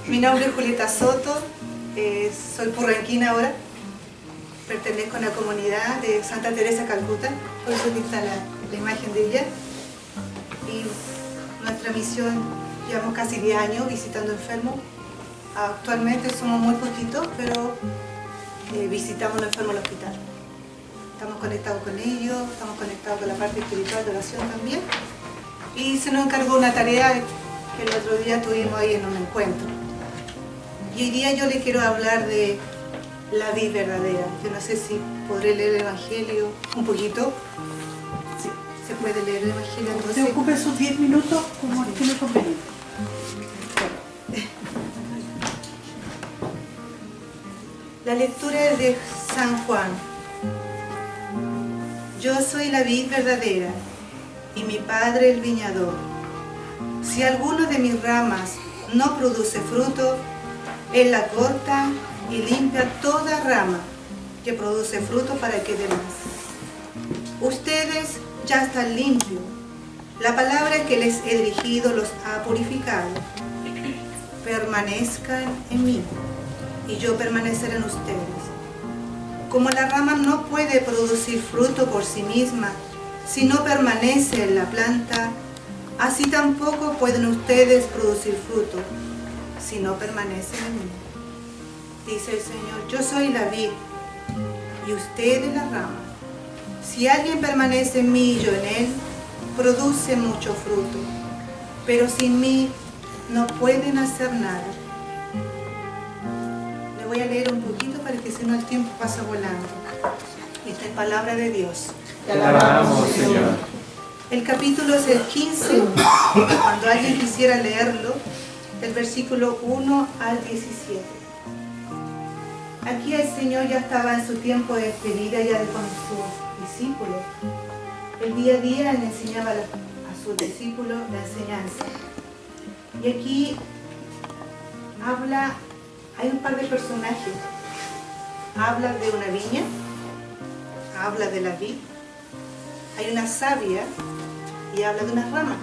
Mi nombre es Julieta Soto, soy purranquina ahora, pertenezco a una comunidad de Santa Teresa Calcuta, por eso aquí está la imagen de ella. Y nuestra misión, llevamos casi 10 años visitando enfermos. Actualmente somos muy poquitos, pero visitamos los enfermos al hospital. Estamos conectados con ellos, estamos conectados con la parte espiritual de oración también. Y se nos encargó una tarea que el otro día tuvimos ahí en un encuentro. Y hoy día yo les quiero hablar de la vid verdadera. Yo no sé si podré leer el Evangelio un poquito. Sí, se puede leer el Evangelio. Entonces, Se ocupe sus 10 minutos como tiene conveniente. La lectura es de San Juan. Yo soy la vid verdadera y mi Padre el viñador. Si alguno de mis ramas no produce fruto, Él la corta y limpia toda rama que produce fruto para que dé más. Ustedes ya están limpios. La palabra que les he dirigido los ha purificado. Permanezcan en mí y yo permaneceré en ustedes. Como la rama no puede producir fruto por sí misma si no permanece en la planta, así tampoco pueden ustedes producir fruto si no permanecen en mí. Dice el Señor, yo soy la vid y ustedes la rama. Si alguien permanece en mí y yo en él, produce mucho fruto, pero sin mí no pueden hacer nada. Le voy a leer un poquito para que si no el tiempo pasa volando. Esta es palabra de Dios. Te alabamos, Señor. El capítulo es el 15, cuando alguien quisiera leerlo, del versículo 1 al 17. Aquí el Señor ya estaba en su tiempo de despedida ya con sus discípulos. El día a día le enseñaba a sus discípulos la enseñanza. Y aquí hay un par de personajes. Habla de una viña, habla de la vid, hay una savia y habla de una rama.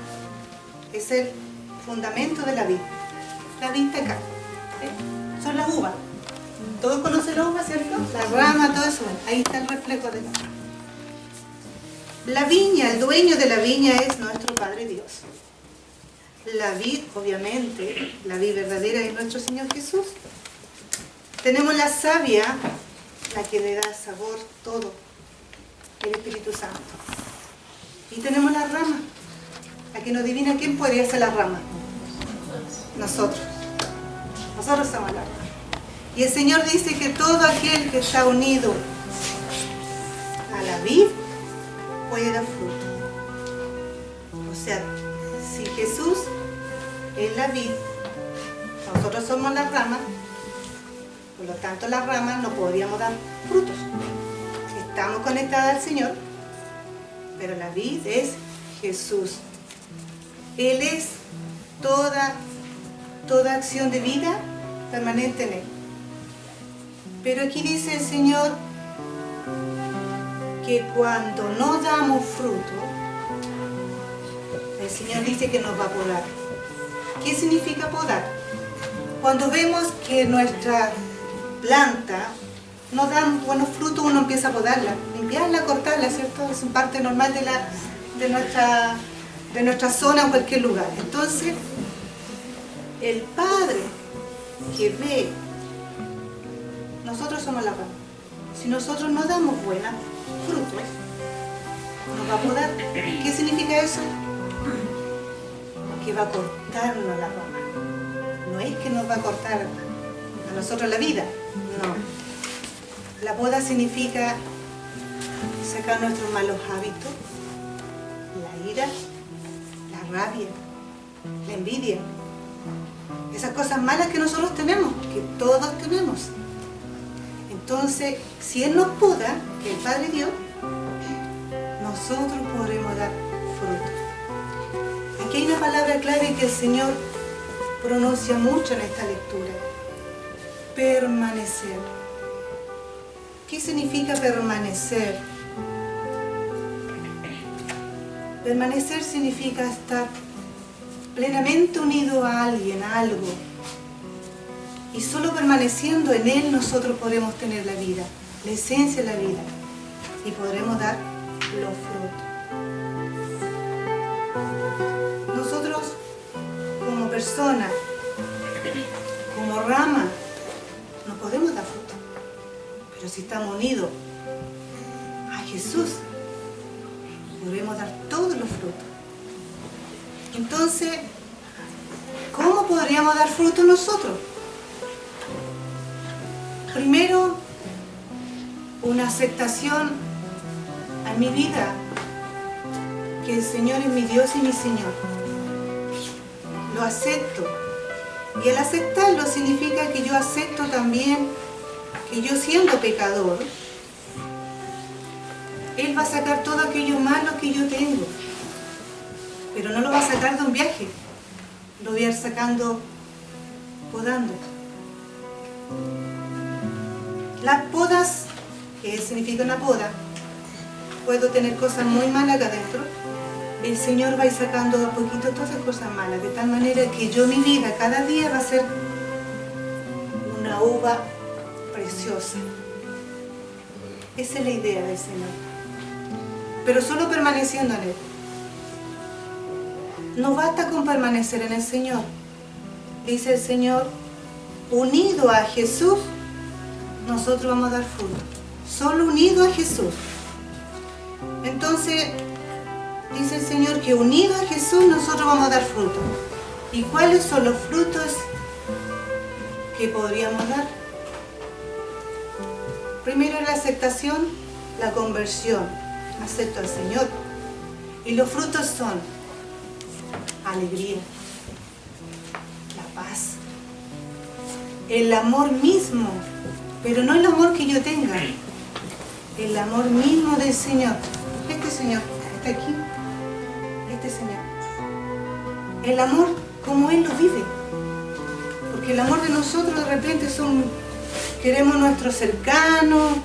Es el fundamento de la vid. La vid está acá. ¿Sí? Son las uvas. Todos conocen la uva, ¿cierto? La rama, todo eso. Ahí está el reflejo de la rama. La viña, el dueño de la viña es nuestro Padre Dios. La vid, obviamente, la vid verdadera es nuestro Señor Jesús. Tenemos la savia, la que le da sabor todo, el Espíritu Santo. Y tenemos la rama, la que nos adivina quién podría ser la rama. Nosotros. Nosotros somos la rama. Y el Señor dice que todo aquel que está unido a la vid puede dar fruto. O sea, si Jesús es la vid, nosotros somos la rama, por lo tanto las ramas no podríamos dar frutos. Estamos conectadas al Señor, pero la vid es Jesús. Él es toda acción de vida permanente en Él. Pero aquí dice el Señor que cuando no damos fruto, el Señor dice que nos va a podar. ¿Qué significa podar? Cuando vemos que nuestra planta no da buenos frutos, uno empieza a podarla, limpiarla, cortarla, ¿cierto? Es una parte normal de nuestra zona o cualquier lugar. Entonces, el Padre que ve, nosotros somos la rama. Si nosotros no damos buenos frutos, nos va a podar. ¿Qué significa eso? Que va a cortarnos la rama. No es que nos va a cortar a nosotros la vida, no. La poda significa sacar nuestros malos hábitos, la ira, la rabia, la envidia, esas cosas malas que nosotros tenemos, que todos tenemos. Entonces, si Él nos poda, que el Padre dio, nosotros podremos dar fruto. Aquí hay una palabra clave que el Señor pronuncia mucho en esta lectura. Permanecer. ¿Qué significa permanecer? Permanecer significa estar plenamente unido a alguien, a algo. Y solo permaneciendo en Él nosotros podremos tener la vida, la esencia de la vida. Y podremos dar los frutos. Nosotros, como personas, como rama, no podemos dar fruto. Pero si estamos unidos a Jesús, podremos dar todos los frutos. Entonces, ¿cómo podríamos dar fruto nosotros? Primero, una aceptación a mi vida, que el Señor es mi Dios y mi Señor. Lo acepto. Y al aceptarlo significa que yo acepto también que yo, siendo pecador, Él va a sacar todo aquello malo que yo tengo. Pero no lo va a sacar de un viaje. Lo voy a ir sacando, podando. Las podas, que significa una poda, puedo tener cosas muy malas acá adentro. El Señor va a ir sacando a poquito todas esas cosas malas, de tal manera que yo, mi vida, cada día va a ser una uva preciosa. Esa es la idea del Señor. Pero solo permaneciendo en Él. No basta con permanecer en el Señor. Dice el Señor, unido a Jesús, nosotros vamos a dar fruto. Solo unido a Jesús. Entonces, dice el Señor que unido a Jesús nosotros vamos a dar fruto. ¿Y cuáles son los frutos que podríamos dar? Primero la aceptación, la conversión. Acepto al Señor. Y los frutos son alegría, la paz, el amor mismo, pero no el amor que yo tenga, el amor mismo del Señor. Este Señor está aquí, este Señor. El amor como Él lo vive. Porque el amor de nosotros de repente queremos nuestro cercano,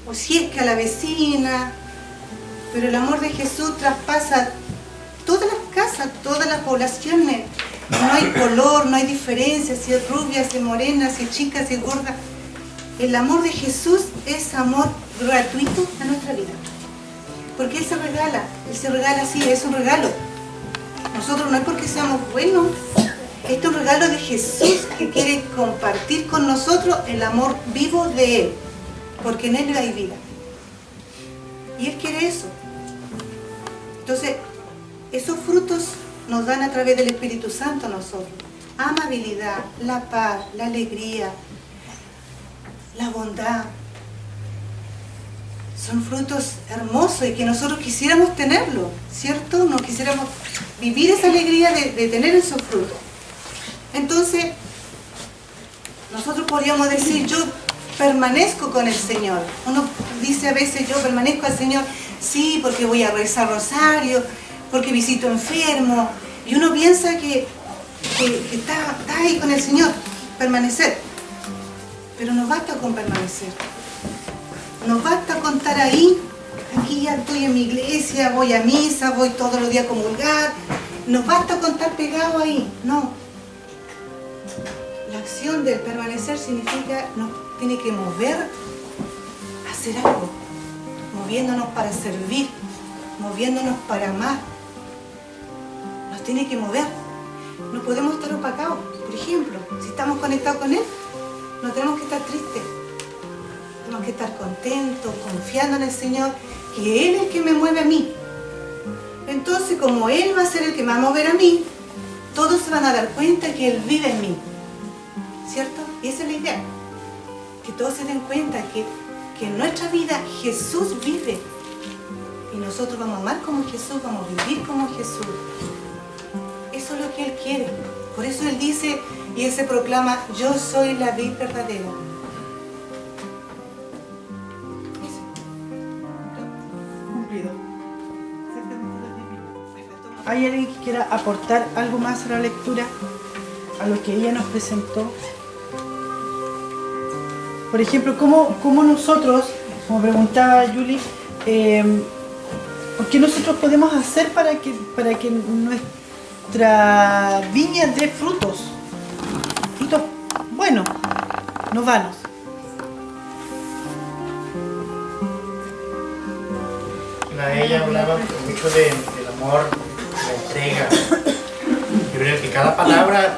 o si es que a la vecina, pero el amor de Jesús traspasa todas las casas, todas las poblaciones. No hay color, no hay diferencia, si es rubia, si es morena, si es chica, si es gorda. El amor de Jesús es amor gratuito a nuestra vida. Porque Él se regala así, es un regalo. Nosotros no es porque seamos buenos, este es un regalo de Jesús que quiere compartir con nosotros el amor vivo de Él, porque en Él hay vida. Y Él quiere eso. Entonces, esos frutos nos dan a través del Espíritu Santo a nosotros. Amabilidad, la paz, la alegría, la bondad. Son frutos hermosos y que nosotros quisiéramos tenerlo, ¿cierto? Nos quisiéramos vivir esa alegría de tener esos frutos. Entonces, nosotros podríamos decir, yo permanezco con el Señor. Uno dice a veces, yo permanezco al Señor, sí, porque voy a rezar rosario, porque visito enfermos. Y uno piensa que está ahí con el Señor, permanecer. Pero no basta con permanecer. No basta con estar ahí. Aquí ya estoy en mi iglesia, voy a misa, voy todos los días a comulgar. No basta con estar pegado ahí, no. La acción del permanecer significa, nos tiene que mover a hacer algo. Moviéndonos para servir, moviéndonos para amar. Nos tiene que mover. No podemos estar opacados. Por ejemplo, si estamos conectados con Él, no tenemos que estar tristes. Tenemos que estar contentos, confiando en el Señor, que Él es el que me mueve a mí. Entonces, como Él va a ser el que me va a mover a mí, todos se van a dar cuenta que Él vive en mí. ¿Cierto? Y esa es la idea. Que todos se den cuenta que en nuestra vida Jesús vive. Y nosotros vamos a amar como Jesús, vamos a vivir como Jesús. Eso es lo que Él quiere. Por eso Él dice, y Él se proclama, yo soy la vid verdadera. Cumplido. ¿Hay alguien que quiera aportar algo más a la lectura? A lo que ella nos presentó. Por ejemplo, ¿cómo nosotros, como preguntaba Julie, ¿por qué nosotros podemos hacer para que nuestra viña dé frutos? Frutos buenos. buenos, no vanos. Ella hablaba mucho del amor, de la entrega. Yo creo que cada palabra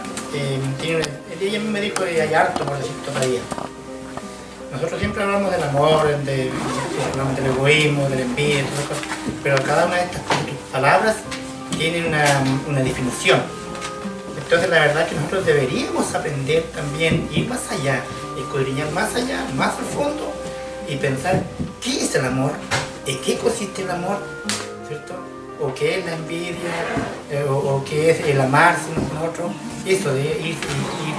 tiene... Ella me dijo que hay harto, por decir, todavía. Nosotros siempre hablamos del amor, hablamos del egoísmo, del envidia, pero cada una de estas palabras tiene una definición. Entonces la verdad es que nosotros deberíamos aprender también, ir más allá, escudriñar más allá, más al fondo y pensar qué es el amor, en qué consiste el amor, ¿cierto? O qué es la envidia, o qué es el amarse uno con otro. Eso de ir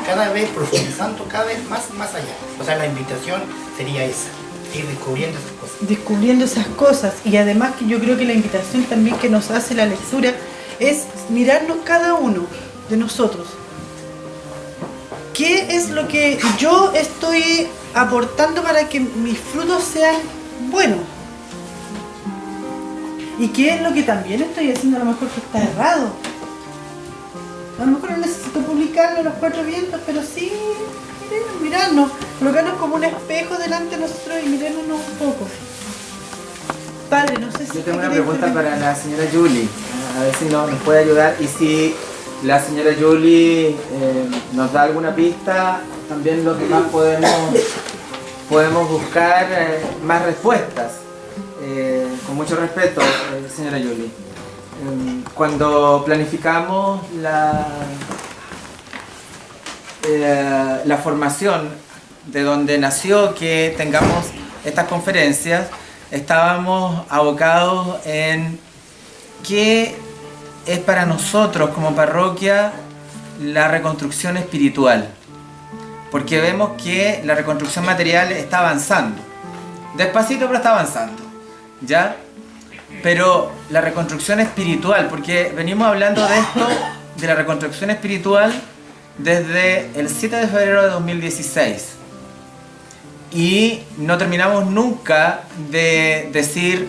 cada vez profundizando cada vez más allá. O sea, la invitación sería esa, ir descubriendo esas cosas. Descubriendo esas cosas, y además que yo creo que la invitación también que nos hace la lectura es mirarnos cada uno de nosotros. ¿Qué es lo que yo estoy aportando para que mis frutos sean buenos? ¿Y qué es lo que también estoy haciendo a lo mejor que está errado? A lo mejor no necesito publicarlo a los cuatro vientos, pero sí mirarnos, colocarnos como un espejo delante de nosotros y mirarnos un poco. Padre, no sé si... Yo tengo una pregunta para la señora Julie, a ver si nos puede ayudar, y si la señora Julie nos da alguna pista, también lo que más podemos buscar más respuestas. Con mucho respeto, señora Julie. Cuando planificamos la formación de donde nació que tengamos estas conferencias, estábamos abocados en qué es para nosotros como parroquia la reconstrucción espiritual, porque vemos que la reconstrucción material está avanzando, despacito pero está avanzando, ¿ya? Pero la reconstrucción espiritual, porque venimos hablando de esto, de la reconstrucción espiritual desde el 7 de febrero de 2016 y no terminamos nunca de decir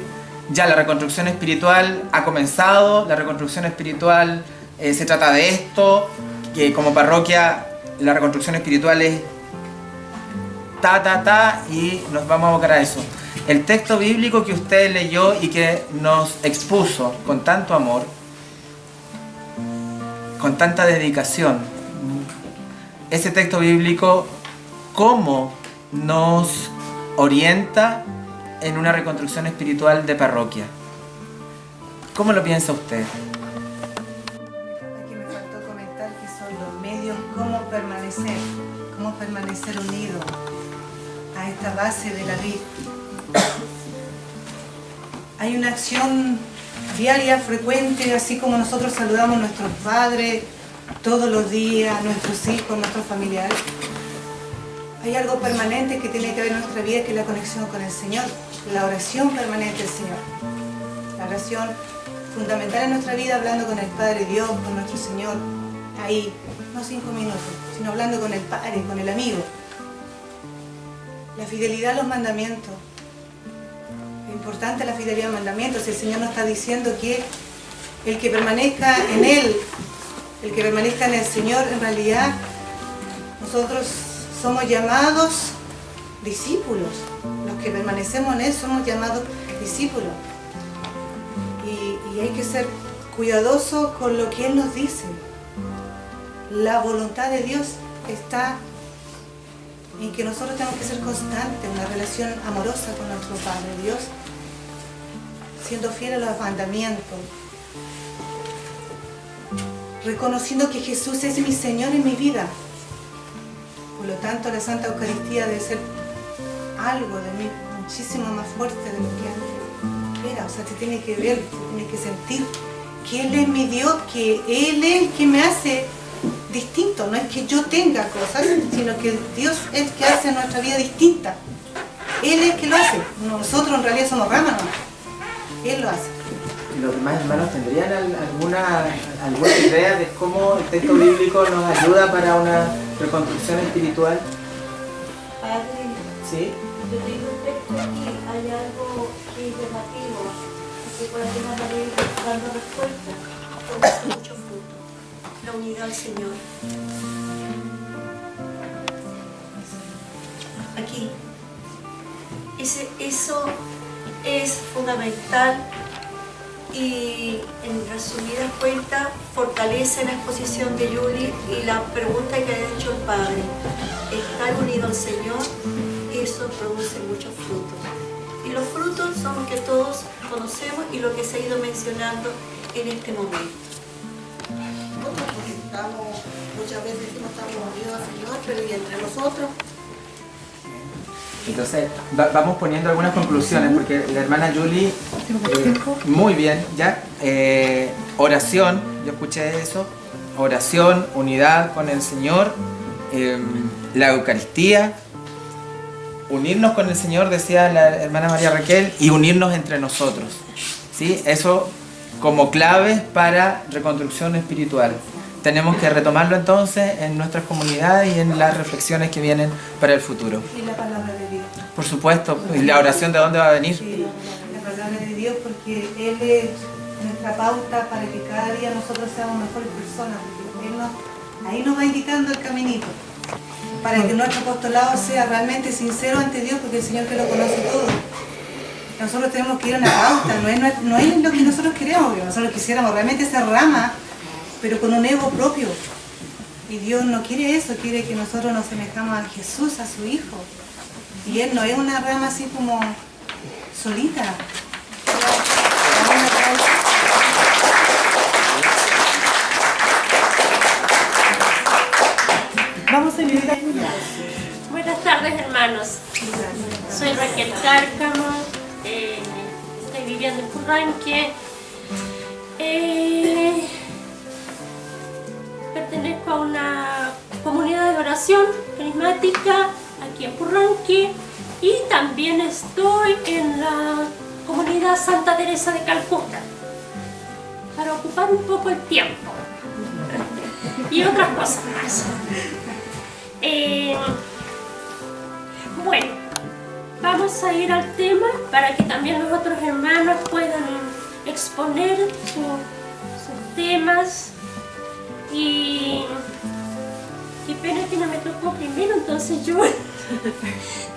ya la reconstrucción espiritual ha comenzado, la reconstrucción espiritual se trata de esto, que como parroquia la reconstrucción espiritual es y nos vamos a abocar a eso. El texto bíblico que usted leyó y que nos expuso con tanto amor, con tanta dedicación, ese texto bíblico, ¿cómo nos orienta en una reconstrucción espiritual de parroquia? ¿Cómo lo piensa usted? Aquí me faltó comentar que son los medios, cómo permanecer unidos a esta base de la vida. Hay una acción diaria, frecuente, así como nosotros saludamos a nuestros padres todos los días, a nuestros hijos, a nuestros familiares. Hay algo permanente que tiene que ver en nuestra vida, que es la conexión con el Señor, la oración permanente del Señor. La oración fundamental en nuestra vida, hablando con el Padre Dios, con nuestro Señor, ahí, no 5 minutos, sino hablando con el Padre, con el amigo. La fidelidad a los mandamientos. Es importante la fidelidad a los mandamientos. El Señor nos está diciendo que el que permanezca en Él, el que permanezca en el Señor, en realidad nosotros somos llamados discípulos. Los que permanecemos en Él somos llamados discípulos. Y hay que ser cuidadosos con lo que Él nos dice. La voluntad de Dios está en que nosotros tenemos que ser constantes, una relación amorosa con nuestro Padre Dios, siendo fieles a los mandamientos, reconociendo que Jesús es mi Señor en mi vida. Por lo tanto, la Santa Eucaristía debe ser algo de mí muchísimo más fuerte de lo que antes era. O sea, se tiene que ver, se tiene que sentir que Él es mi Dios, que Él es el que me hace distinto. No es que yo tenga cosas, sino que Dios es el que hace nuestra vida distinta. Él es el que lo hace. Nosotros en realidad somos ramas nomás. Él lo hace. ¿Y los demás hermanos tendrían alguna idea de cómo el texto bíblico nos ayuda para una reconstrucción espiritual? Padre, ¿Sí? yo tengo un texto aquí, hay algo que es llamativo, que puede tener la ley dando respuesta, con mucho fruto, la unidad al Señor. aquí. Eso es fundamental y en resumidas cuentas fortalece la exposición de Yuli y la pregunta que ha hecho el padre. Estar unido al Señor, eso produce muchos frutos. Y los frutos son los que todos conocemos y lo que se ha ido mencionando en este momento. Nosotros porque muchas veces decimos estamos unidos al Señor, pero y entre nosotros. Entonces, vamos poniendo algunas conclusiones, porque la hermana Julie, muy bien, ya, oración, yo escuché eso, oración, unidad con el Señor, la Eucaristía, unirnos con el Señor, decía la hermana María Raquel, y unirnos entre nosotros, ¿sí? Eso como claves para reconstrucción espiritual. Tenemos que retomarlo entonces en nuestras comunidades y en las reflexiones que vienen para el futuro. Y la palabra de Dios. Por supuesto, ¿y la oración de dónde va a venir? Sí, la palabra de Dios, porque Él es nuestra pauta para que cada día nosotros seamos mejores personas, porque ahí nos va indicando el caminito, para que nuestro apostolado sea realmente sincero ante Dios, porque el Señor que lo conoce todo. Nosotros tenemos que ir a una pauta, no es lo que nosotros queremos, porque nosotros quisiéramos realmente esa rama, pero con un ego propio. Y Dios no quiere eso, quiere que nosotros nos semejamos a Jesús, a su Hijo. Y Él no es una rama así como solita. Vamos a invitar. Buenas tardes, hermanos. Soy Raquel Cárcamo, estoy viviendo en Purranque. Pertenezco a una comunidad de oración carismática aquí en Purranque y también estoy en la comunidad Santa Teresa de Calcuta para ocupar un poco el tiempo y otras cosas más. Bueno, vamos a ir al tema para que también los otros hermanos puedan exponer sus temas. Y qué pena que no me tocó primero, entonces yo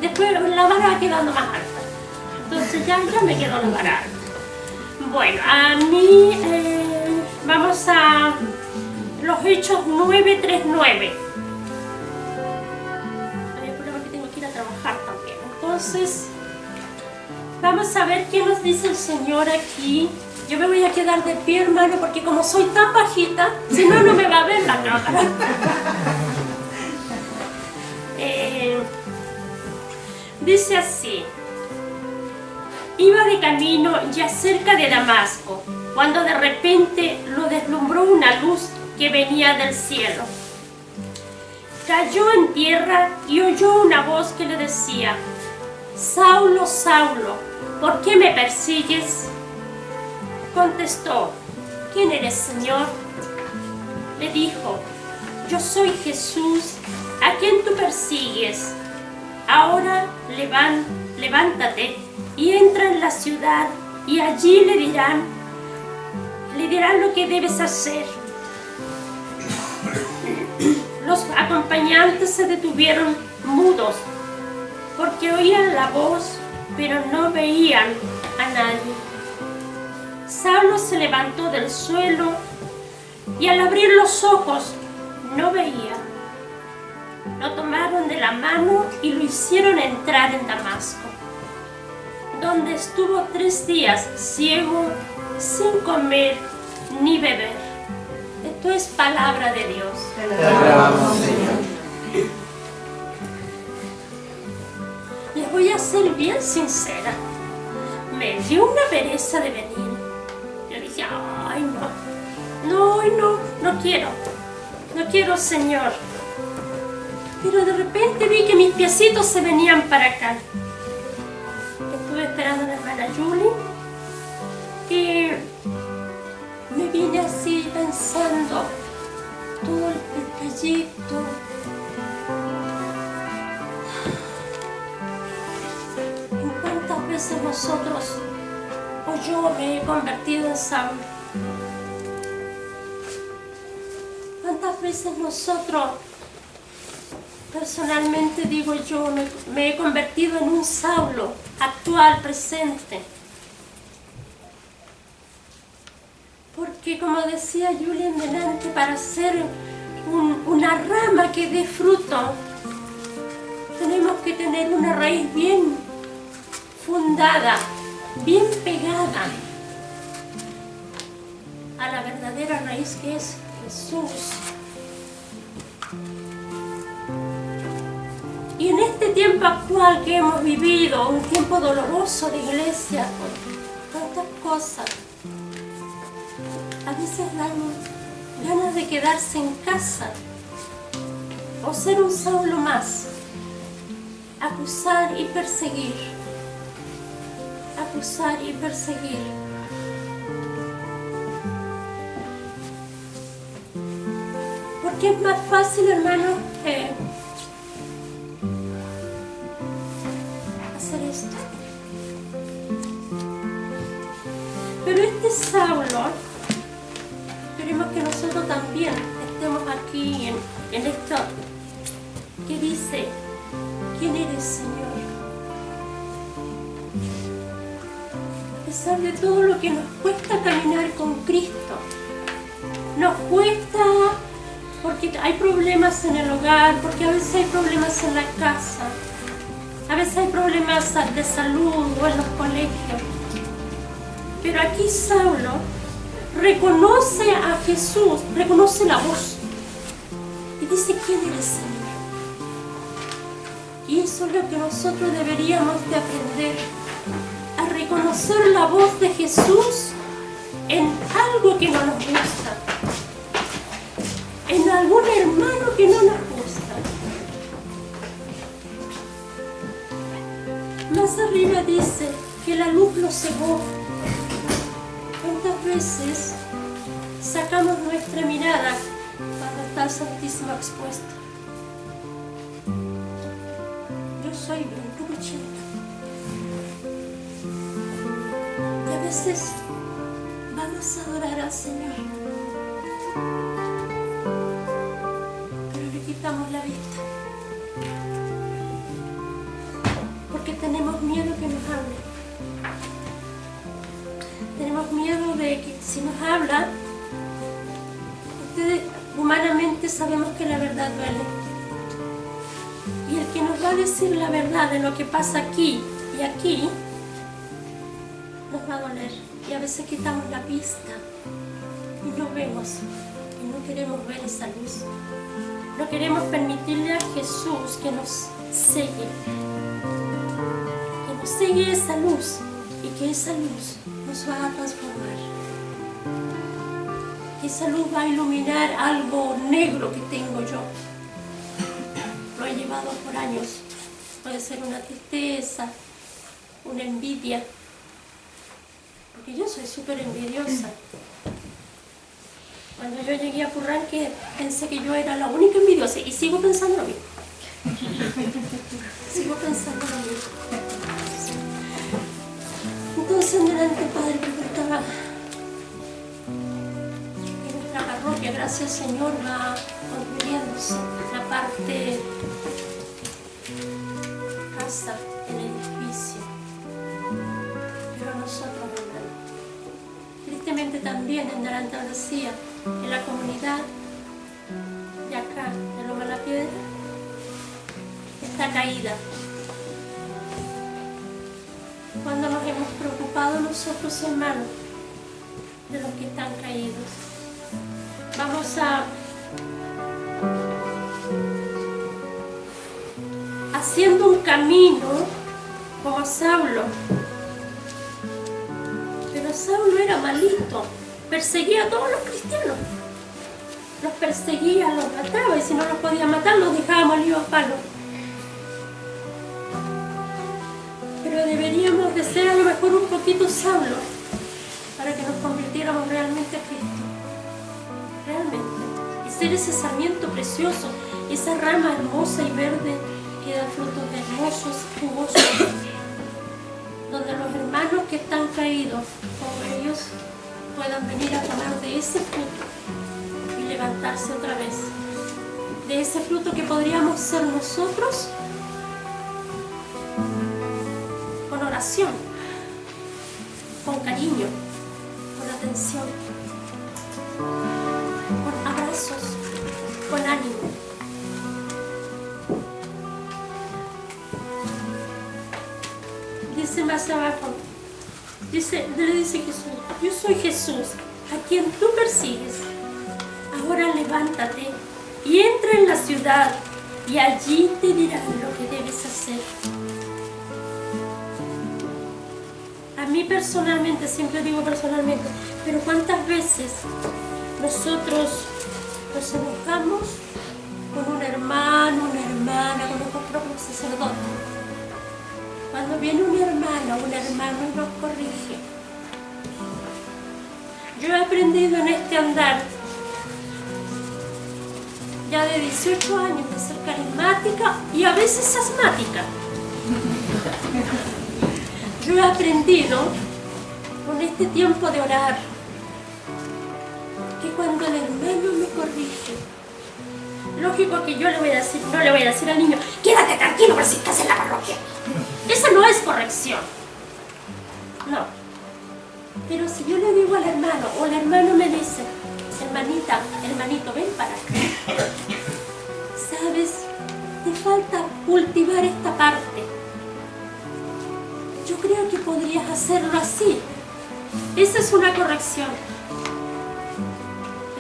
después la vara va quedando más alta, entonces ya me quedó la vara alta. Bueno, a mí vamos a los Hechos 9:39. Hay un problema que tengo que ir a trabajar también, entonces vamos a ver qué nos dice el Señor aquí. Yo me voy a quedar de pie, hermano, porque como soy tan bajita, si no, no me va a ver la cámara. Dice así: iba de camino ya cerca de Damasco, cuando de repente lo deslumbró una luz que venía del cielo. Cayó en tierra y oyó una voz que le decía: Saulo, Saulo, ¿por qué me persigues? Contestó: ¿quién eres, Señor? Le dijo: yo soy Jesús, a quien tú persigues. Ahora levántate y entra en la ciudad y allí le dirán lo que debes hacer. Los acompañantes se detuvieron mudos porque oían la voz, pero no veían a nadie. Saulo se levantó del suelo y al abrir los ojos no veía. Lo tomaron de la mano y lo hicieron entrar en Damasco, donde estuvo 3 días ciego, sin comer ni beber. Esto es palabra de Dios. Te alabamos, Señor. Les voy a ser bien sincera. Me dio una pereza de venir. Yo dije: ay, no quiero, Señor. Pero de repente vi que mis piecitos se venían para acá. Estuve esperando a la hermana Julie y me vine así pensando todo el trayecto. ¿En cuántas veces nosotros o yo me he convertido en Saulo? ¿Cuántas veces nosotros Personalmente digo yo, me he convertido en un Saulo actual, presente. Porque como decía Julia en delante, para ser una rama que dé fruto, tenemos que tener una raíz bien fundada, bien pegada a la verdadera raíz que es Jesús. Y en este tiempo actual que hemos vivido, un tiempo doloroso de iglesia, con tantas cosas, a veces dan ganas de quedarse en casa o ser un Saulo más, acusar y perseguir, acusar y perseguir. Porque es más fácil, hermano, hacer esto. Pero este Saulo, queremos que nosotros también estemos aquí en esto que dice: ¿quién eres, Señor? A pesar de todo lo que nos cuesta caminar con Cristo, nos cuesta porque hay problemas en el hogar, porque a veces hay problemas en la casa, a veces hay problemas de salud o en los colegios. Pero aquí Saulo reconoce a Jesús, reconoce la voz y dice: ¿quién eres, Señor? Y eso es lo que nosotros deberíamos de aprender, a reconocer la voz de Jesús en algo que no nos gusta, en algún hermano que no nos gusta. Más arriba dice que la luz lo cegó. ¿Cuántas veces sacamos nuestra mirada cuando está el Santísimo expuesto? Yo soy bien cuchita. Y a veces vamos a adorar al Señor, pero le quitamos la vista, porque tenemos miedo que nos hable. Tenemos miedo de que si nos habla, ustedes humanamente sabemos que la verdad duele. Y el que nos va a decir la verdad de lo que pasa aquí y aquí, nos va a doler. Y a veces quitamos la vista y no vemos, y no queremos ver esa luz. No queremos permitirle a Jesús que nos selle esa luz, y que esa luz nos va a transformar. Que esa luz va a iluminar algo negro que tengo yo. Lo he llevado por años. Puede ser una tristeza, una envidia. Porque yo soy súper envidiosa. Cuando yo llegué a Purranque pensé que yo era la única envidiosa y sigo pensando lo mismo. Sigo pensando lo mismo. Entonces, delante, Padre, preguntaba que nuestra parroquia, gracias Señor, va concluyéndose la parte casa, el edificio. Pero nosotros, hermano, tristemente también en delante decía, en la comunidad de acá, de Loma La Piedra, está caída. Cuando nos hemos preocupado nosotros, hermanos, de los que están caídos. Vamos haciendo un camino como Saulo. Pero Saulo era malito, perseguía a todos los cristianos. Los perseguía, los mataba, y si no los podía matar, los dejaba molidos a palo. Pero deberíamos de ser a lo mejor un poquito Saulo para que nos convirtiéramos realmente a Cristo. Realmente. Y ser ese sarmiento precioso, esa rama hermosa y verde que da frutos hermosos, jugosos, donde los hermanos que están caídos como ellos puedan venir a tomar de ese fruto y levantarse otra vez. de ese fruto que podríamos ser nosotros con oración, con cariño, con atención, con abrazos, con ánimo. Dice más abajo, le dice Jesús, yo soy Jesús, a quien tú persigues. Ahora levántate y entra en la ciudad y allí te dirán lo que debes hacer. A mí personalmente, siempre digo personalmente, pero ¿cuántas veces nosotros nos enojamos con un hermano, una hermana, con nuestro propio sacerdote? Cuando viene un hermano y nos corrige. Yo he aprendido en este andar, ya de 18 años, de ser carismática y a veces asmática. Yo he aprendido con este tiempo de orar que cuando el hermano me corrige, lógico que yo le voy a decir, no le voy a decir al niño, quédate tranquilo por si estás en la parroquia. Esa no es corrección. No. Pero si yo le digo al hermano, o el hermano me dice, hermanita, hermanito, ven para acá. ¿Sabes? Te falta cultivar esta parte. Yo creo que podrías hacerlo así. Esa es una corrección.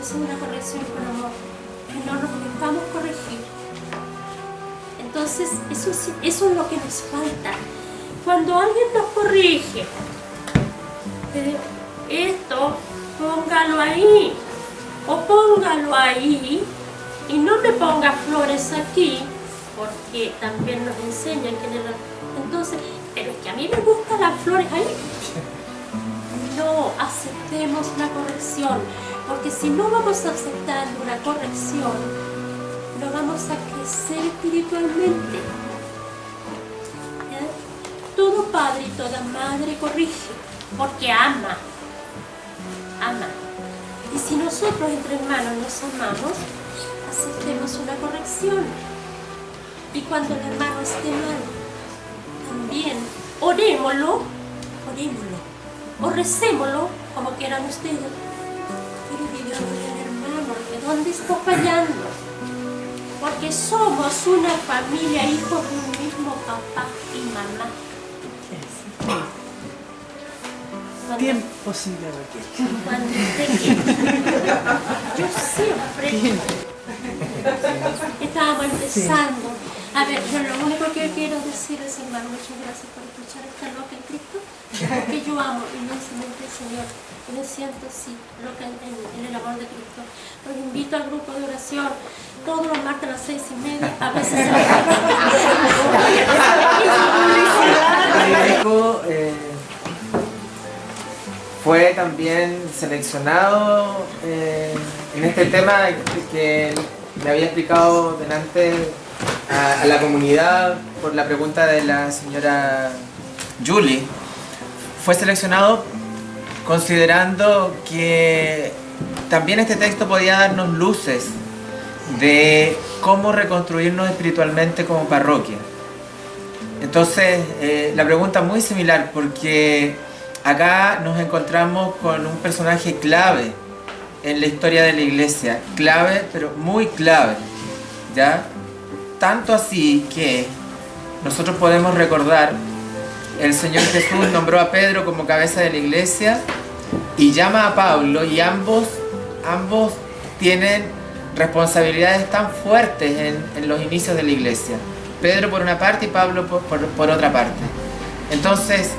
Esa es una corrección con amor. Que no nos dejamos corregir. Entonces, eso es lo que nos falta. Cuando alguien nos corrige, te digo, esto, póngalo ahí, o póngalo ahí, y no me ponga flores aquí, porque también nos enseñan que entonces, pero es que a mí me gustan las flores ahí. No aceptemos la corrección, porque si no vamos aceptando una corrección, no vamos a crecer espiritualmente. ¿Ya? Todo padre y toda madre corrige, porque ama. Ama. Y si nosotros entre hermanos nos amamos, aceptemos una corrección. Y cuando el hermano esté mal, también orémoslo, o recémoslo, como quieran ustedes. Pero digámosle al hermano que dónde está fallando. Porque somos una familia, hijos de un mismo papá y mamá. Tiempo sin Raquel. Cuando usted quiera. Yo siempre estábamos empezando. A ver, yo lo único que quiero decir es, hermano, muchas gracias por escuchar esta loca en Cristo, porque yo amo inmensamente al Señor y me siento así, loca en el amor de Cristo. Los invito al grupo de oración todos los martes a las 6:30, a veces a las fue también seleccionado en este tema que le había explicado delante a la comunidad por la pregunta de la señora Julie. Fue seleccionado considerando que también este texto podía darnos luces de cómo reconstruirnos espiritualmente como parroquia. Entonces, la pregunta es muy similar porque acá nos encontramos con un personaje clave en la historia de la iglesia, clave, pero muy clave, ¿ya? Tanto así que nosotros podemos recordar, el Señor Jesús nombró a Pedro como cabeza de la iglesia y llama a Pablo, y ambos tienen responsabilidades tan fuertes en los inicios de la iglesia. Pedro por una parte y Pablo por otra parte. Entonces,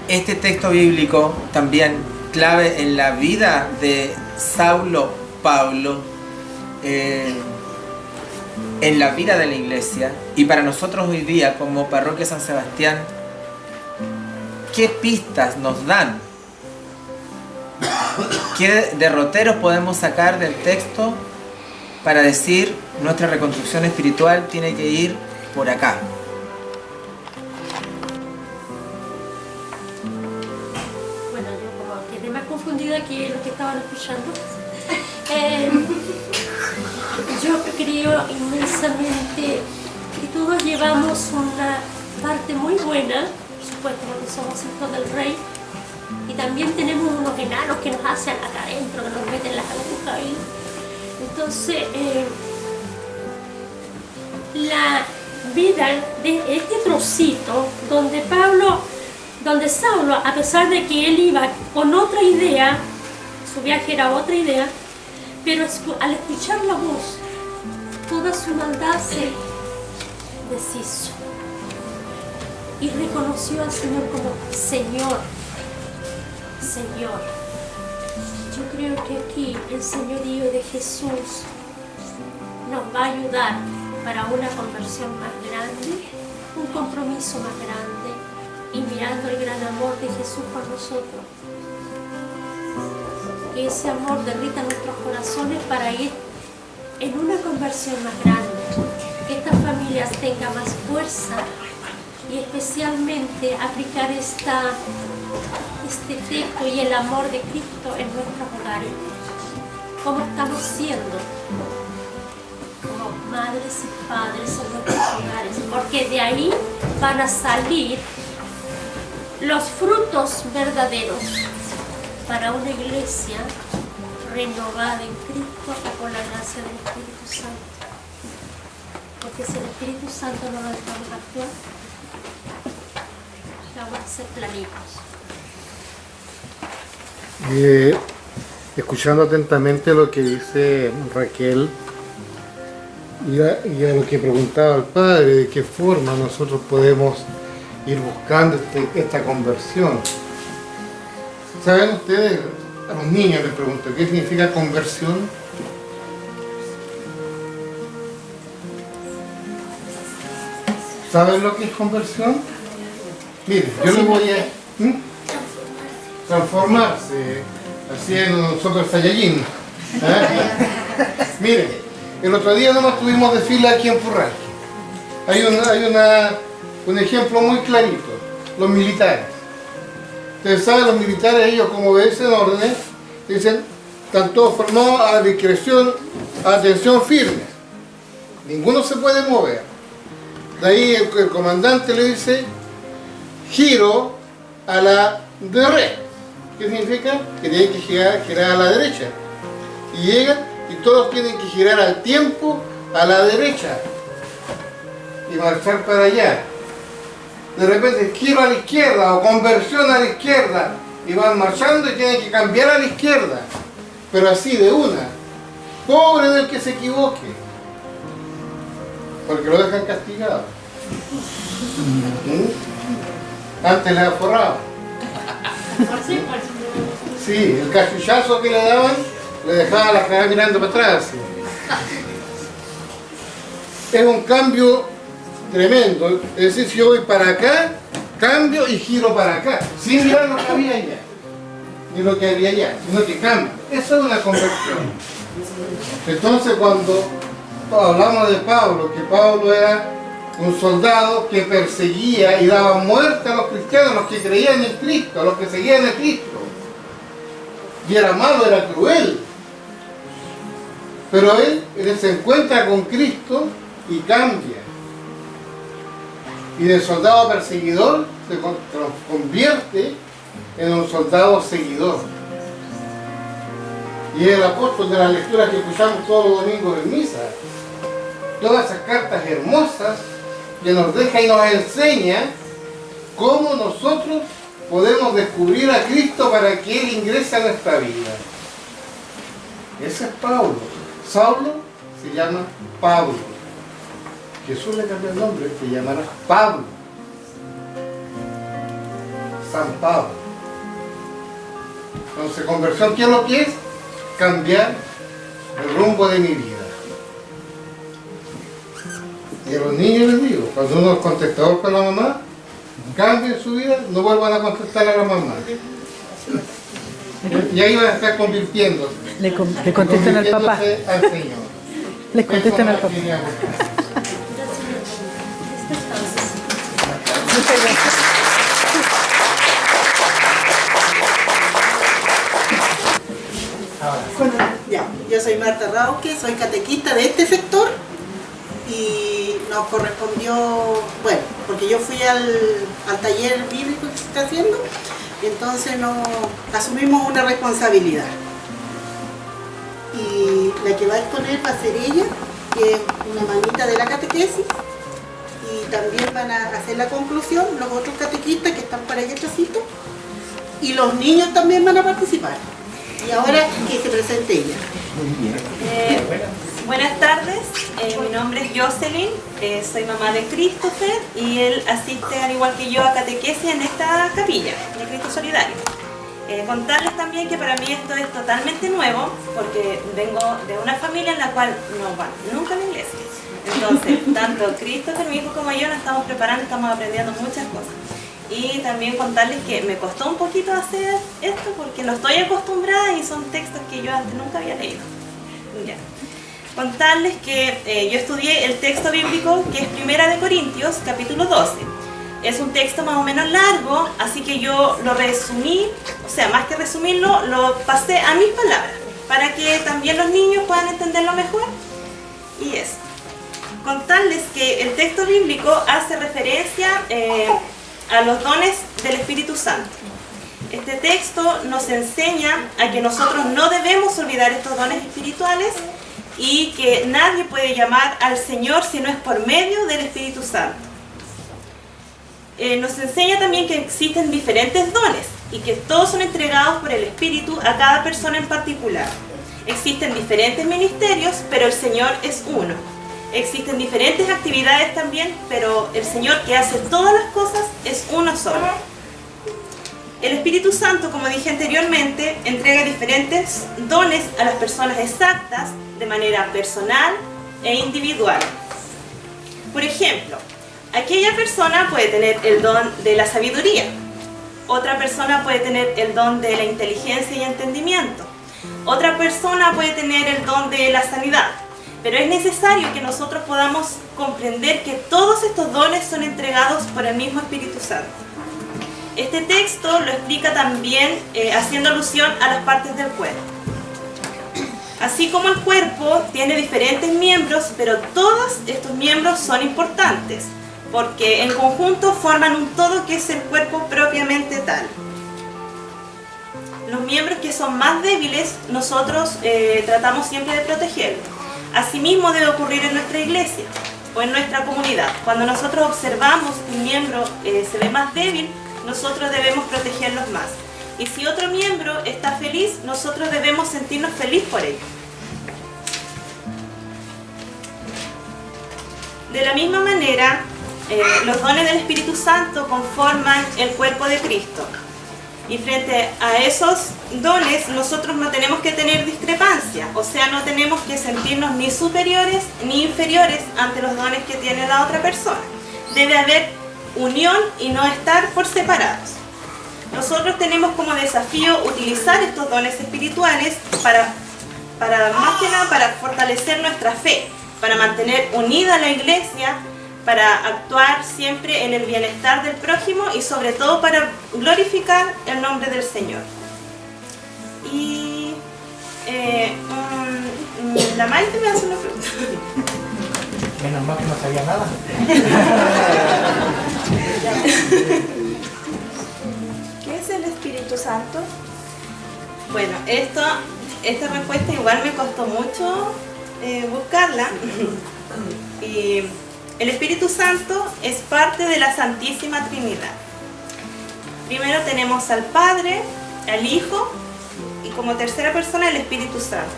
este texto bíblico también clave en la vida de Saulo Pablo, en la vida de la iglesia, y para nosotros hoy día como Parroquia San Sebastián, ¿qué pistas nos dan? ¿Qué derroteros podemos sacar del texto para decir nuestra reconstrucción espiritual tiene que ir por acá? Bueno, yo como quedé más confundida que los que estaban escuchando. Yo creo inmensamente que todos llevamos una parte muy buena, supuestamente somos hijos del rey, y también tenemos unos enanos que nos hacen acá adentro, que nos meten las agujas ahí. Entonces, la vida de este trocito donde Saulo, a pesar de que él iba con otra idea, su viaje era otra idea, pero al escuchar la voz, toda su maldad se deshizo y reconoció al Señor como Señor. Señor. Yo creo que aquí el señorío de Jesús nos va a ayudar para una conversión más grande, un compromiso más grande y mirando el gran amor de Jesús por nosotros. Que ese amor derrita nuestros corazones para ir en una conversión más grande, que estas familias tengan más fuerza y especialmente aplicar este texto y el amor de Cristo en nuestros hogares. ¿Cómo estamos siendo? Como madres y padres en nuestros hogares, porque de ahí van a salir los frutos verdaderos para una iglesia renovada en Cristo y por la gracia del Espíritu Santo. Porque si el Espíritu Santo no lo dejamos actuar, vamos a ser planitos. Escuchando atentamente lo que dice Raquel y a lo que preguntaba el padre, de qué forma nosotros podemos ir buscando esta conversión. ¿Saben ustedes? A los niños les pregunto, ¿qué significa conversión? ¿Saben lo que es conversión? Miren, yo les voy a... transformarse, así en un Super Saiyajin. Miren, el otro día nomás tuvimos desfile aquí en Purranque. Hay un ejemplo muy clarito, los militares. Ustedes saben, los militares, ellos como obedecen órdenes, dicen, están todos formados a discreción, a atención firme. Ninguno se puede mover. De ahí el comandante le dice, giro a la derecha. ¿Qué significa? Que tienen que girar a la derecha. Y llegan y todos tienen que girar al tiempo a la derecha. Y marchar para allá. De repente giro a la izquierda o conversión a la izquierda. Y van marchando y tienen que cambiar a la izquierda. Pero así de una. Pobre del que se equivoque. Porque lo dejan castigado. Antes le aforraba. Sí, el cachuchazo que le daban le dejaba la cara mirando para atrás. Así. Es un cambio tremendo. Es decir, si yo voy para acá, cambio y giro para acá, sin mirar lo que había allá, ni lo que había allá, sino que cambio. Eso es una conversión. Entonces, cuando hablamos de Pablo, que Pablo era un soldado que perseguía y daba muerte a los cristianos, a los que creían en Cristo, a los que seguían a Cristo. Y era malo, era cruel. Pero él se encuentra con Cristo y cambia. Y de soldado perseguidor se convierte en un soldado seguidor. Y el apóstol de la lectura que escuchamos todos los domingos en misa, todas esas cartas hermosas que nos deja y nos enseña cómo nosotros podemos descubrir a Cristo para que Él ingrese a nuestra vida. Ese es Pablo. Saulo se llama Pablo. Jesús le cambió el nombre, se llamará Pablo. San Pablo. Entonces, conversión, ¿qué es lo que es? Cambiar el rumbo de mi vida. Y a los niños les digo, cuando uno es contestador con la mamá, cambien su vida, no vuelvan a contestar a la mamá. Y ahí van a estar convirtiéndose. Le contestan al papá. Al Señor. Les contestan al papá. Muchas gracias. Bueno, ya, yo yo soy Marta Rauque, soy catequista de este sector y nos correspondió, bueno, porque yo fui al taller bíblico que se está haciendo, y entonces nos asumimos una responsabilidad. Y la que va a exponer va a ser ella, que es una manita de la catequesis, y también van a hacer la conclusión los otros catequistas que están por ahí atrásito, y los niños también van a participar. Y ahora que se presente ella. Buenas tardes, mi nombre es Jocelyn, soy mamá de Christopher y él asiste al igual que yo a catequesis en esta capilla de Cristo Solidario. Contarles también que para mí esto es totalmente nuevo porque vengo de una familia en la cual no van nunca a la iglesia. Entonces, tanto Christopher, mi hijo, como yo nos estamos preparando, estamos aprendiendo muchas cosas. Y también contarles que me costó un poquito hacer esto porque no estoy acostumbrada y son textos que yo antes nunca había leído. Ya. Contarles que yo estudié el texto bíblico que es 1 Corintios, capítulo 12. Es un texto más o menos largo, así que yo lo resumí, o sea, más que resumirlo, lo pasé a mis palabras, para que también los niños puedan entenderlo mejor. Y eso. Contarles que el texto bíblico hace referencia a los dones del Espíritu Santo. Este texto nos enseña a que nosotros no debemos olvidar estos dones espirituales y que nadie puede llamar al Señor si no es por medio del Espíritu Santo. Nos enseña también que existen diferentes dones y que todos son entregados por el Espíritu a cada persona en particular. Existen diferentes ministerios, pero el Señor es uno. Existen diferentes actividades también, pero el Señor que hace todas las cosas es uno solo. El Espíritu Santo, como dije anteriormente, entrega diferentes dones a las personas exactas de manera personal e individual. Por ejemplo, aquella persona puede tener el don de la sabiduría, otra persona puede tener el don de la inteligencia y entendimiento, otra persona puede tener el don de la sanidad. Pero es necesario que nosotros podamos comprender que todos estos dones son entregados por el mismo Espíritu Santo. Este texto lo explica también haciendo alusión a las partes del cuerpo. Así como el cuerpo tiene diferentes miembros, pero todos estos miembros son importantes, porque en conjunto forman un todo que es el cuerpo propiamente tal. Los miembros que son más débiles, nosotros tratamos siempre de protegerlos. Asimismo debe ocurrir en nuestra iglesia o en nuestra comunidad. Cuando nosotros observamos que un miembro se ve más débil, nosotros debemos protegerlos más. Y si otro miembro está feliz, nosotros debemos sentirnos felices por ello. De la misma manera, los dones del Espíritu Santo conforman el cuerpo de Cristo. Y frente a esos dones nosotros no tenemos que tener discrepancia, o sea, no tenemos que sentirnos ni superiores ni inferiores ante los dones que tiene la otra persona. Debe haber unión y no estar por separados. Nosotros tenemos como desafío utilizar estos dones espirituales para más que nada para fortalecer nuestra fe, para mantener unida la iglesia, para actuar siempre en el bienestar del prójimo y sobre todo para glorificar el nombre del Señor. Y la Maite me hace una pregunta. Menos mal que no sabía nada. ¿Qué es el Espíritu Santo? Bueno, esta respuesta igual me costó mucho buscarla. Y el Espíritu Santo es parte de la Santísima Trinidad. Primero tenemos al Padre, al Hijo y como tercera persona el Espíritu Santo.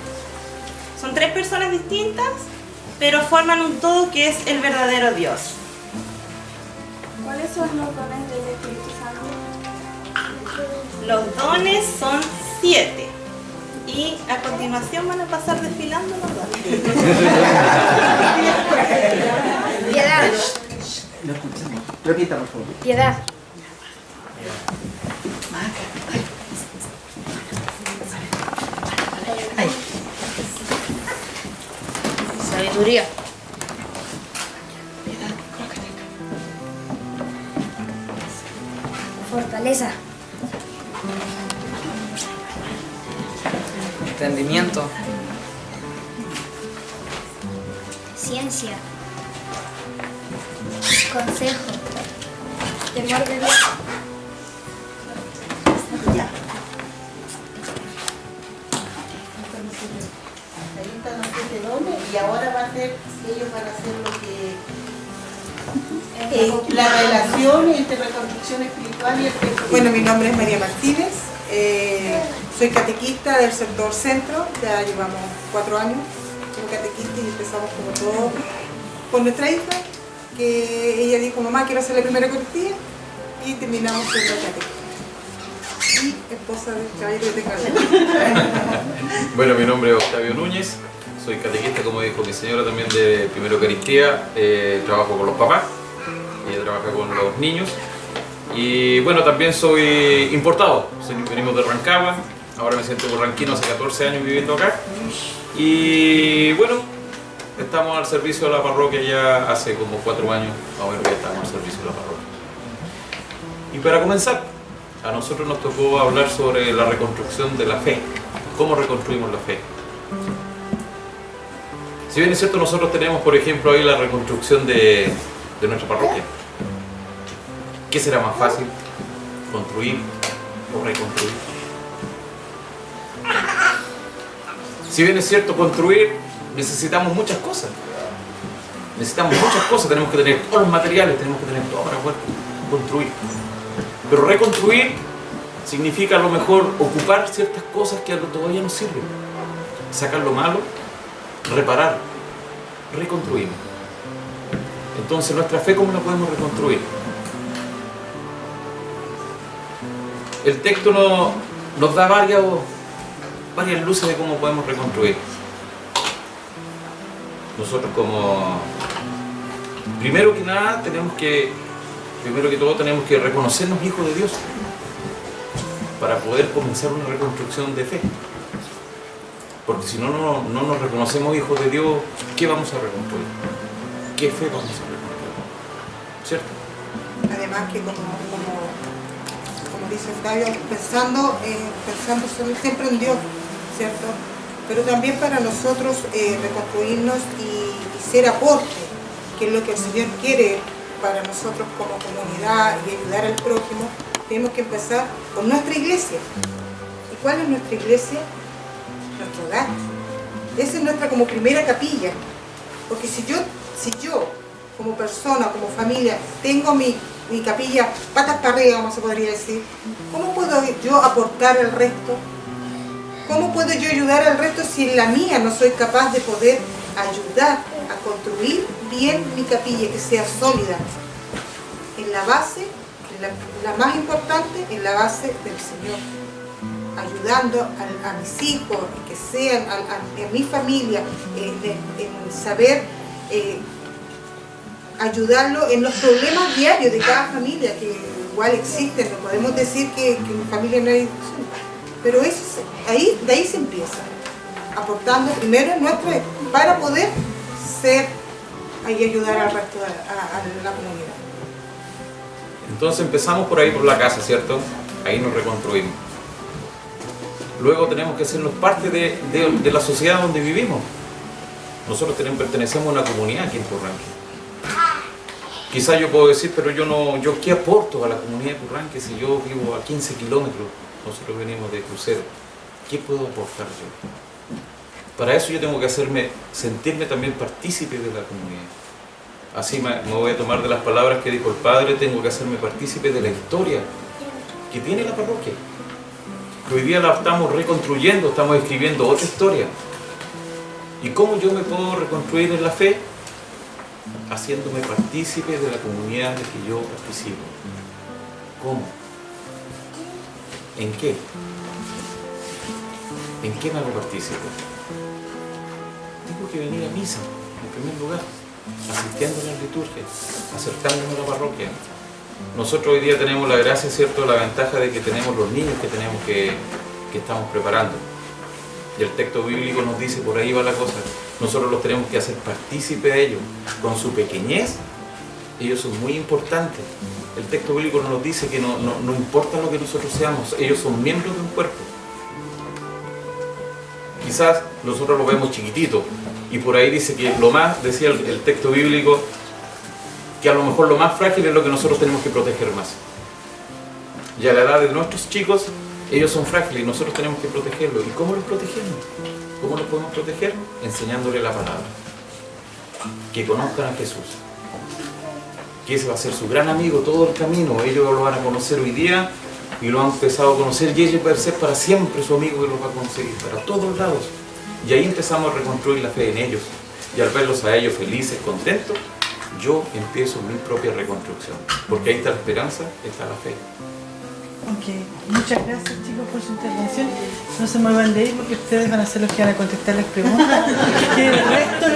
Son tres personas distintas, pero forman un todo que es el verdadero Dios. ¿Cuáles son los dones del Espíritu Santo? Los dones son 7. Y a continuación van a pasar desfilando los dones. Piedad. Lo escuchamos. Repita, por favor. Piedad. Sabiduría. Fortaleza. Entendimiento. Paciencia. Consejo. Temor de Dios. Ya. Ahí están los 7 dones y ahora va a ser, ellos van a hacer lo que la relación entre reconstrucción espiritual y el texto. Bueno, mi nombre es María Martínez, soy catequista del sector centro, ya llevamos 4 años como catequista y empezamos como todo con nuestra hija, que ella dijo, mamá, quiero hacer la primera Eucaristía, y terminamos siendo catequista. Y esposa del caballero de Carlos. Bueno, mi nombre es Octavio Núñez, soy catequista, como dijo mi señora, también de Primera Eucaristía, trabajo con los papás, ella trabaja con los niños, y bueno, también soy importado, venimos de Rancagua, ahora me siento borranquino, hace 14 años viviendo acá, y bueno, estamos al servicio de la parroquia ya hace como 4 años, más o menos que estamos al servicio de la parroquia. Y para comenzar, a nosotros nos tocó hablar sobre la reconstrucción de la fe, cómo reconstruimos la fe. Si bien es cierto, nosotros tenemos, por ejemplo, ahí la reconstrucción de nuestra parroquia. ¿Qué será más fácil? ¿Construir o reconstruir? Si bien es cierto, construir, necesitamos muchas cosas. Tenemos que tener todos los materiales, tenemos que tener todo para poder construir. Pero reconstruir significa a lo mejor ocupar ciertas cosas que todavía no sirven. Sacar lo malo, reparar, reconstruir. Entonces, nuestra fe, ¿cómo la podemos reconstruir? El texto nos da varias luces de cómo podemos reconstruir. Nosotros primero que todo tenemos que reconocernos hijos de Dios para poder comenzar una reconstrucción de fe. Porque si no nos reconocemos hijos de Dios, ¿qué vamos a reconstruir? ¿Qué fe vamos a reconstruir? ¿Cierto? Además que como dice Octavio, pensando siempre en Dios, ¿cierto? Pero también para nosotros reconstruirnos y ser aporte, que es lo que el Señor quiere para nosotros como comunidad y ayudar al prójimo, tenemos que empezar con nuestra iglesia. ¿Y cuál es nuestra iglesia? Nuestro hogar. Esa es nuestra como primera capilla. Porque si yo como persona, como familia, tengo mi capilla patas para arriba, como se podría decir, ¿cómo puedo yo aportar al resto? ¿Cómo puedo yo ayudar al resto si en la mía no soy capaz de poder ayudar a construir bien mi capilla, que sea sólida? En la base, la más importante, en la base del Señor. Ayudando a mis hijos, que sean, a mi familia, en saber ayudarlo en los problemas diarios de cada familia, que igual existen, no podemos decir que en mi familia no hay discusión, pero de ahí se empieza, aportando primero para poder ser y ayudar al resto de la comunidad. Entonces empezamos por ahí, por la casa, ¿cierto? Ahí nos reconstruimos. Luego tenemos que hacernos parte de la sociedad donde vivimos. Nosotros pertenecemos a una comunidad aquí en Purranque. Quizás yo puedo decir, pero yo ¿qué aporto a la comunidad de Purranque si yo vivo a 15 kilómetros? Nosotros venimos de crucero. ¿Qué puedo aportar yo? Para eso yo tengo que sentirme también partícipe de la comunidad. Así me voy a tomar de las palabras que dijo el Padre, tengo que hacerme partícipe de la historia que tiene la parroquia. Que hoy día la estamos reconstruyendo, estamos escribiendo otra historia. ¿Y cómo yo me puedo reconstruir en la fe? Haciéndome partícipe de la comunidad de que yo participo. ¿Cómo? ¿En qué? ¿En qué me hago partícipe? Tengo que venir a misa, en primer lugar, asistiendo a la liturgia, acercándome a la parroquia. Nosotros hoy día tenemos la gracia, ¿cierto?, la ventaja de que tenemos los niños que estamos preparando. Y el texto bíblico nos dice, por ahí va la cosa, nosotros los tenemos que hacer partícipe de ellos. Con su pequeñez, ellos son muy importantes. El texto bíblico nos dice que no importa lo que nosotros seamos, ellos son miembros de un cuerpo. Quizás nosotros los vemos chiquititos, Y por ahí dice que lo más, decía el texto bíblico, que a lo mejor lo más frágil es lo que nosotros tenemos que proteger más. Y a la edad de nuestros chicos, ellos son frágiles y nosotros tenemos que protegerlos. ¿Y cómo los protegemos? ¿Cómo los podemos proteger? Enseñándole la palabra. Que conozcan a Jesús. Que ese va a ser su gran amigo todo el camino. Ellos lo van a conocer hoy día y lo han empezado a conocer y ellos van a ser para siempre su amigo que los va a conseguir para todos lados. Y ahí empezamos a reconstruir la fe en ellos. Y al verlos a ellos felices, contentos, yo empiezo mi propia reconstrucción. Porque ahí está la esperanza, está la fe. Ok, muchas gracias chicos por su intervención. No se muevan de ahí porque ustedes van a ser los que van a contestar las preguntas. Que el resto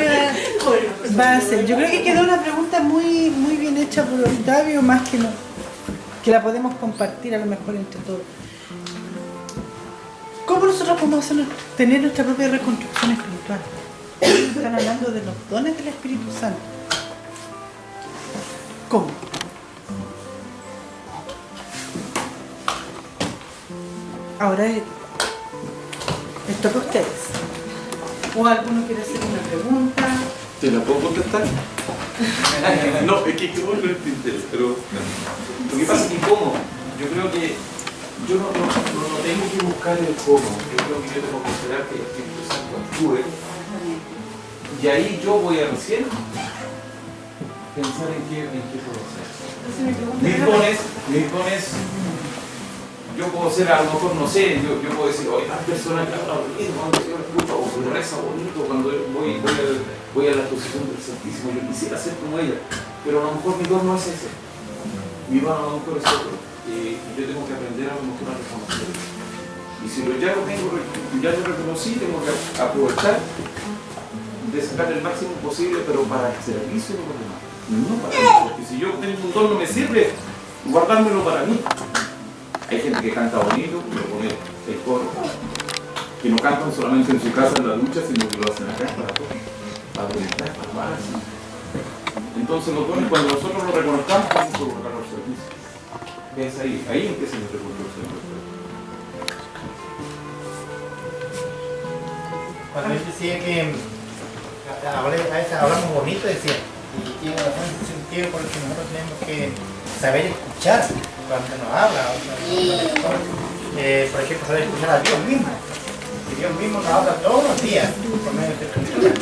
va a hacer. Yo creo que quedó una pregunta muy bien hecha por Octavio, más que la podemos compartir a lo mejor entre todos. ¿Cómo nosotros podemos tener nuestra propia reconstrucción espiritual? Están hablando de los dones del Espíritu Santo. ¿Cómo? Ahora les toca a ustedes. ¿O alguno quiere hacer una pregunta? ¿Te la puedo contestar? No, es que quedó en el tintero, pero lo que pasa es que cómo, yo creo que yo no tengo que buscar el cómo, yo creo que yo tengo que esperar que el Espíritu Santo actúe y ahí yo voy a recién pensar en qué puedo hacer. Mis dones, yo puedo ser, a lo mejor no sé, yo puedo decir, oye, las personas que hablan bonito, cuando yo escucho, o reza bonito, cuando voy a la exposición del Santísimo, yo quisiera ser como ella, pero a lo mejor mi don no es ese, mi don a lo mejor es otro, y yo tengo que aprender a lo mejor a reconocerlo. Y si ya lo reconocí, tengo que aprovechar de sacar el máximo posible, pero para el servicio de los demás, no para mí, porque si yo tengo un don no me sirve guardármelo para mí. Hay gente que canta bonito, pero pone el coro, que no cantan solamente en su casa en la ducha, sino que lo hacen acá para orientar, para más. Entonces los dones, cuando nosotros lo reconozcamos, vamos a colocar los servicios. Es ahí empieza la reconstrucción. Cuando él decía que a veces hablamos bonito, decía, y tiene razón en ese sentido porque nosotros tenemos que saber escuchar cuando nos habla. Por ejemplo, saber escuchar a Dios mismo. Que Dios mismo nos habla todos los días por medio de esta escritura.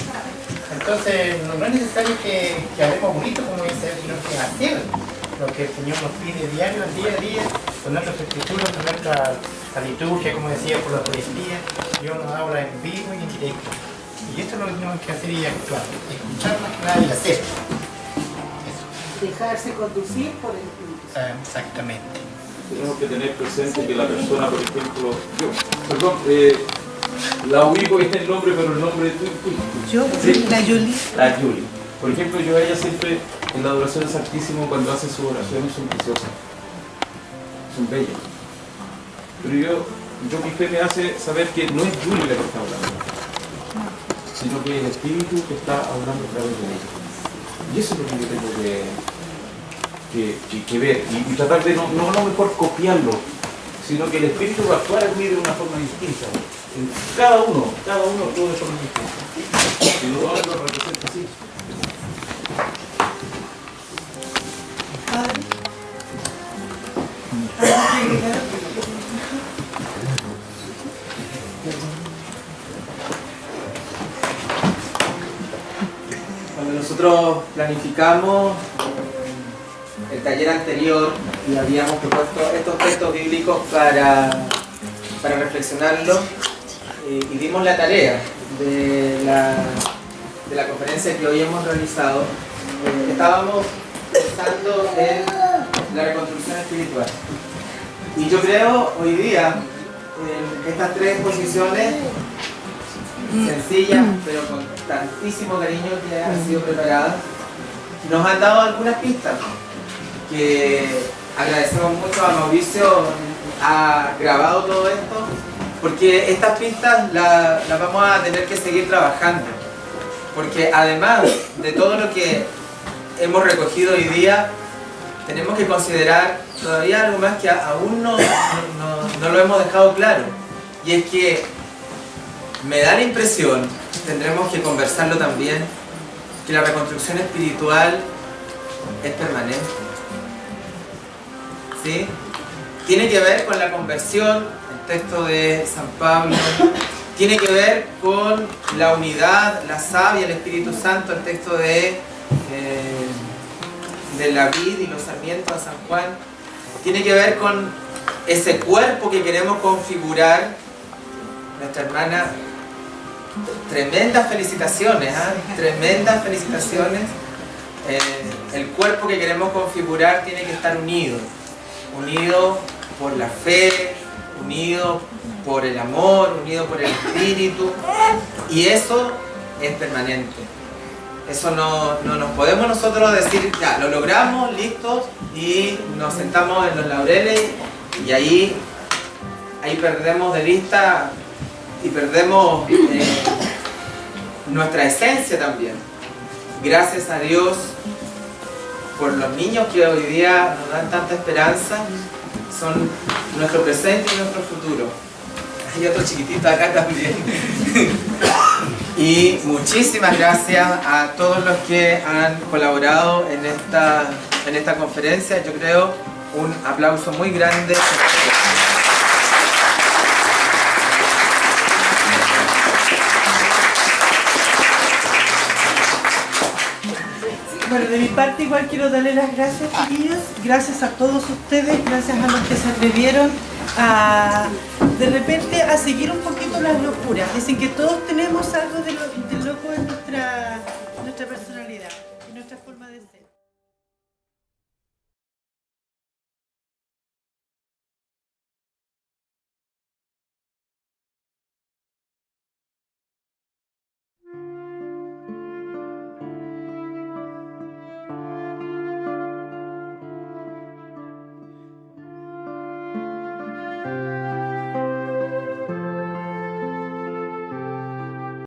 Entonces, no es necesario que hablemos bonito, como dice él, sino que hacer lo que el Señor nos pide día a día, con nuestras escrituras, con nuestra liturgia, como decía, por la Eucaristía. Dios nos habla en vivo y en directo. Y esto es lo que tenemos que hacer y actuar. Escuchar más que nada y hacer. Dejarse conducir por el Espíritu. Exactamente. Tenemos que tener presente que la persona, por ejemplo, la ubico que está el nombre, pero el nombre es Yo, ¿sí? la Yuli. La Yuli. Por ejemplo, yo a ella siempre en la adoración al Santísimo, cuando hace sus oraciones, son preciosas, son bellas. Pero yo mi fe me hace saber que no es Yuli la que está hablando, sino que el Espíritu que está hablando a través de ella. Y eso es lo que yo tengo que ver y tratar de no a lo mejor copiarlo, sino que el Espíritu va a actuar en mí de una forma distinta. Cada uno actúa de forma distinta. Y los dones lo representa así. Cuando nosotros planificamos el taller anterior y habíamos propuesto estos textos bíblicos para reflexionarlo y dimos la tarea de la conferencia que hoy hemos realizado, estábamos pensando en la reconstrucción espiritual. Y yo creo hoy día en estas tres posiciones sencillas, pero con tantísimo cariño que han sido preparadas, nos han dado algunas pistas que agradecemos mucho a Mauricio, ha grabado todo esto, porque estas pistas las vamos a tener que seguir trabajando, porque además de todo lo que hemos recogido hoy día, tenemos que considerar todavía algo más que aún no lo hemos dejado claro, y es que me da la impresión tendremos que conversarlo también, que la reconstrucción espiritual es permanente. ¿Sí? Tiene que ver con la conversión, el texto de San Pablo, tiene que ver con la unidad, la savia, el Espíritu Santo, el texto de la vid y los sarmientos de San Juan, tiene que ver con ese cuerpo que queremos configurar. Nuestra hermana, tremendas felicitaciones, tremendas felicitaciones. El cuerpo que queremos configurar tiene que estar unido por la fe, unido por el amor, unido por el espíritu, y eso es permanente. Eso no nos podemos nosotros decir, ya, lo logramos, listos, y nos sentamos en los laureles y ahí perdemos de vista y perdemos nuestra esencia también. Gracias a Dios por los niños que hoy día nos dan tanta esperanza, son nuestro presente y nuestro futuro. Hay otro chiquitito acá también. Y muchísimas gracias a todos los que han colaborado en esta conferencia. Yo creo un aplauso muy grande. Bueno, de mi parte igual quiero darle las gracias, chiquillos. Gracias a todos ustedes, gracias a los que se atrevieron de repente a seguir un poquito las locuras. Dicen que todos tenemos algo de loco en nuestra personalidad.